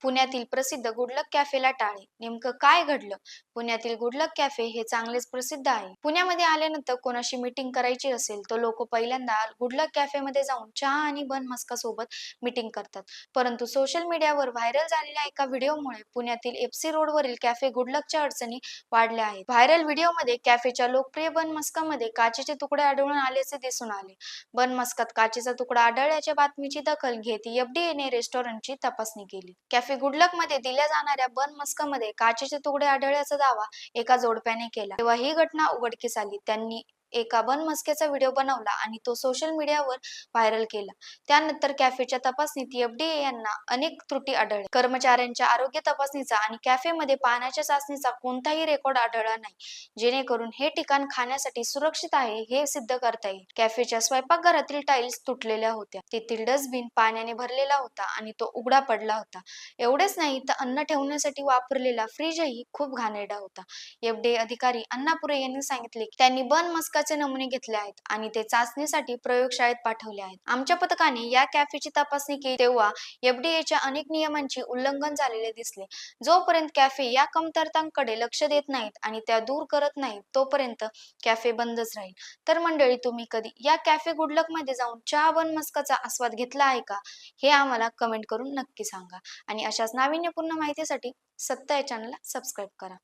पुण्यातील प्रसिद्ध गुडलक कॅफेला टाळे, नेमकं काय घडलं? पुण्यातील गुडलक कॅफे हे चांगलेच प्रसिद्ध आहे. पुण्यामध्ये आल्यानंतर कोणाशी मीटिंग करायची असेल तर लोक पहिल्यांदा गुडलक कॅफेमध्ये जाऊन चहा आणि बन मस्का सोबत मीटिंग करतात. परंतु सोशल मीडियावर व्हायरल झालेल्या एका व्हिडिओमुळे पुण्यातील एफसी रोडवरील कॅफे गुडलकच्या अडचणी वाढल्या आहेत. व्हायरल व्हिडिओमध्ये कॅफेच्या लोकप्रिय बन मस्कामध्ये काचेचे तुकडे आढळून आल्याचे दिसून आले. बन मस्कात काचेचा तुकडा आढळल्याच्या बातमीची दखल घेत एफडीएने रेस्टॉरंटची तपासणी केली. कॅफे गुडलकमध्ये दिल्या जाणाऱ्या बन मस्कामध्ये काचेचे तुकडे आढळल्याचा दावा एका जोडप्याने केला. तेव्हा ही घटना उघडकीस आली. त्यांनी एका बन मस्क्याचा व्हिडिओ बनवला आणि तो सोशल मीडियावर व्हायरल केला. त्यानंतर कॅफेच्या तपासणीत एफडीए यांना अनेक त्रुटी आढळल्या. कर्मचाऱ्यांच्या आरोग्य तपासणीचा आणि कॅफेमध्ये पाण्याच्या चाचणीचा कोणताही रेकॉर्ड आढळला नाही, जेणेकरून हे ठिकाण खाण्यासाठी सुरक्षित आहे हे सिद्ध करता येईल. कॅफेच्या स्वयंपाकघरातील टाइल्स तुटलेल्या होत्या, तेथील डस्टबिन पाण्याने भरलेला होता आणि तो उघडा पडला होता. एवढेच नाही तर अन्न ठेवण्यासाठी वापरलेला फ्रीजही खूप घाणेरडा होता. एफडीए अधिकारी अण्णापुरे यांनी सांगितले की त्यांनी बन मस्काचे नमुने घेतले आहेत आणि ते चाचणीसाठी प्रयोगशाळेत पाठवले आहेत. आमच्या पथकाने या कॅफेची तपासणी केली तेव्हा एफडीएच्या अनेक नियमांचे उल्लंघन झालेले दिसले. जोपर्यंत कॅफे या कमतरतांकडे लक्ष देत नाहीत आणि त्या दूर करत नाहीत तोपर्यंत कॅफे बंदच राहील. तर मंडळी, तुम्ही कधी या कॅफे गुडलकमध्ये जाऊन चहा बन मस्काचा आस्वाद घेतला आहे का? हे आम्हाला कमेंट करून नक्की सांगा. आणि अशाच नाविन्यपूर्ण माहितीसाठी सत्ता या चॅनलला सबस्क्राईब करा.